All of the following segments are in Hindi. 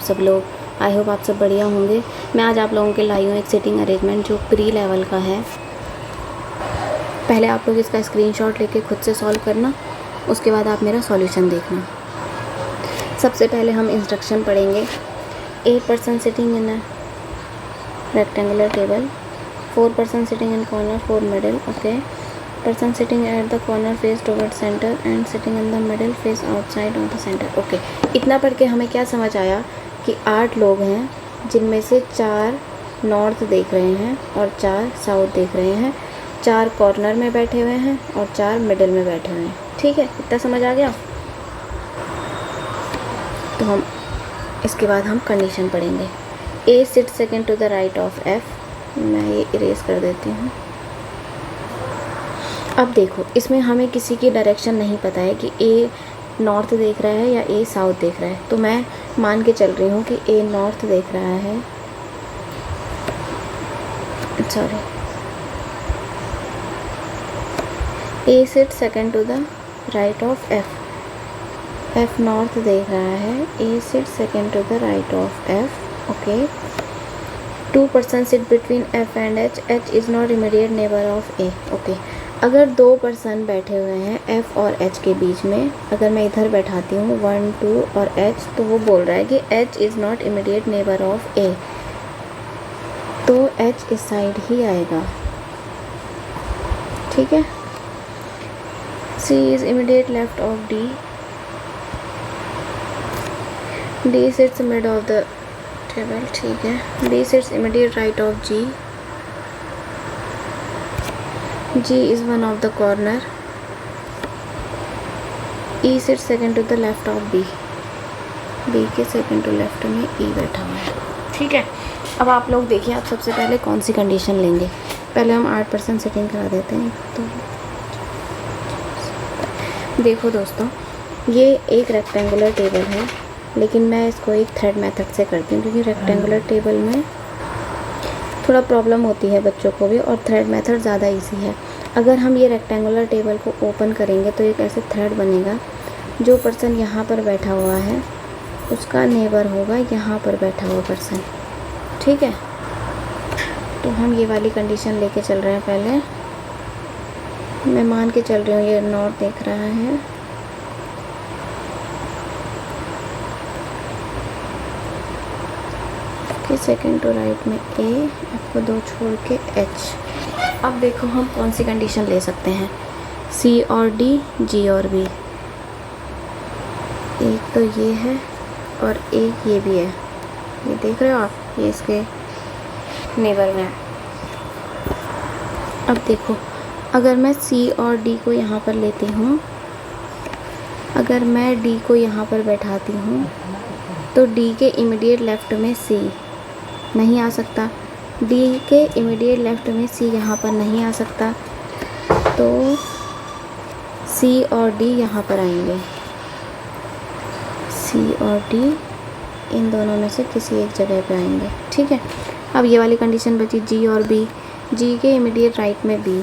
सब लोग, आई होप आप सब बढ़िया होंगे। मैं आज आप लोगों के लाई हूँ एक सिटिंग अरेंजमेंट जो प्री लेवल का है। पहले आप लोग इसका स्क्रीनशॉट लेके खुद से सॉल्व करना, उसके बाद आप मेरा सॉल्यूशन देखना। सबसे पहले हम इंस्ट्रक्शन पढ़ेंगे। 8 person sitting in a rectangular table, 4 person sitting in corner, 4 middle, okay. person sitting at the corner face towards center and sitting in the middle face outside of the center, okay. इतना पढ़ के हमें क्या समझ आया कि 8 लोग हैं जिनमें से 4 नॉर्थ देख रहे हैं और 4 साउथ देख रहे हैं, 4 कॉर्नर में बैठे हुए हैं और 4 मिडल में बैठे हुए हैं। ठीक है, इतना समझ आ गया। तो हम इसके बाद हम कंडीशन पढ़ेंगे। A sit second to the right of F. मैं ये इरेज कर देती हूँ। अब देखो, इसमें हमें किसी की डायरेक्शन नहीं पता है कि ए नॉर्थ देख रहा है या ए साउथ देख रहा है। तो मैं मान के चल रही हूँ कि ए नॉर्थ देख रहा है, sorry, A sit second to the right of F. F north देख रहा है, A sit second to the right of F, okay. 2 person sit between F and H. H is not immediate neighbor of A, okay. अगर 2 पर्सन बैठे हुए हैं F और H के बीच में, अगर मैं इधर बैठाती हूँ 1, 2 और H, तो वो बोल रहा है कि H is not immediate neighbour of A, तो H इस साइड ही आएगा। ठीक है। C is immediate left of D, D sits mid of the table, ठीक है। D sits immediate right of G, G is one of the corner, E sits second to the left of B, B के सेकंड टू लेफ्ट में E बैठा हुआ है। ठीक है। अब आप लोग देखिए, आप सबसे पहले कौन सी कंडीशन लेंगे। पहले हम 8 person सिटिंग करा देते हैं। तो देखो दोस्तों, ये एक रेक्टेंगुलर टेबल है, लेकिन मैं इसको एक थ्रेड मेथड से करती हूँ क्योंकि रेक्टेंगुलर टेबल में थोड़ा प्रॉब्लम होती है बच्चों को भी, और थ्रेड मेथड ज़्यादा इजी है। अगर हम ये रेक्टेंगुलर टेबल को ओपन करेंगे तो एक ऐसे थ्रेड बनेगा। जो पर्सन यहाँ पर बैठा हुआ है उसका नेबर होगा यहाँ पर बैठा हुआ पर्सन। ठीक है। तो हम ये वाली कंडीशन लेके चल रहे हैं। पहले मैं मान के चल रही हूँ ये नॉर्थ देख रहा है, सेकेंड टू राइट में ए, आपको 2 छोड़ के एच। अब देखो हम कौन सी कंडीशन ले सकते हैं। सी और डी, जी और बी, एक तो ये है और एक ये भी है, ये देख रहे हो आप, ये इसके नेबर में है। अब देखो, अगर मैं सी और डी को यहाँ पर लेती हूँ, अगर मैं डी को यहाँ पर बैठाती हूँ तो डी के इमीडिएट लेफ्ट में सी नहीं आ सकता, डी के इमीडिएट लेफ्ट में सी यहाँ पर नहीं आ सकता, तो सी और डी यहाँ पर आएंगे। सी और डी इन दोनों में से किसी एक जगह पे आएंगे। ठीक है। अब ये वाली कंडीशन बची जी और बी। जी के इमीडिएट राइट में बी,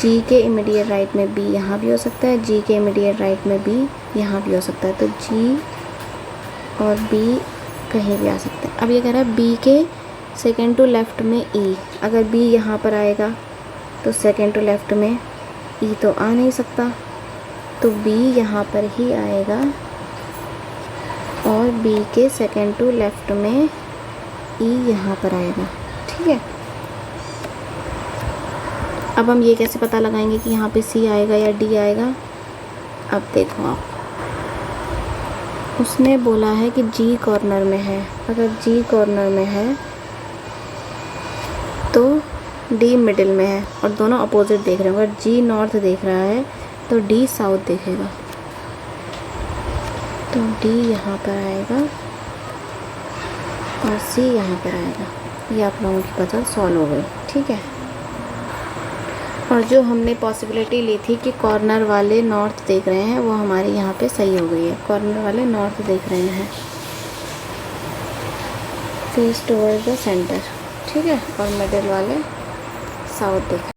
जी के इमीडिएट राइट में बी यहाँ भी हो सकता है, जी के इमीडिएट राइट में बी यहाँ भी हो सकता है, तो जी और बी कहीं भी आ सकते हैं। अब ये कह रहा है बी के सेकेंड टू लेफ्ट में ई। अगर बी यहाँ पर आएगा तो सेकेंड टू लेफ्ट में ई तो आ नहीं सकता, तो बी यहाँ पर ही आएगा और बी के सेकेंड टू लेफ्ट में ई यहाँ पर आएगा। ठीक है। अब हम ये कैसे पता लगाएंगे कि यहाँ पे सी आएगा या डी आएगा। अब देखो आप, उसने बोला है कि जी कॉर्नर में है। अगर जी कॉर्नर में है तो डी मिडिल में है और दोनों अपोजिट देख रहे हैं। अगर जी नॉर्थ देख रहा है तो डी साउथ देखेगा, तो डी यहाँ पर आएगा और सी यहाँ पर आएगा। ये आप लोगों की पजल सॉल्व हो गई। ठीक है। और जो हमने पॉसिबिलिटी ली थी कि कॉर्नर वाले नॉर्थ देख रहे हैं, वो हमारे यहाँ पे सही हो गई है। कॉर्नर वाले नॉर्थ देख रहे हैं, फेस टुवर्ड द सेंटर। ठीक है। और मिडिल वाले साउथ देख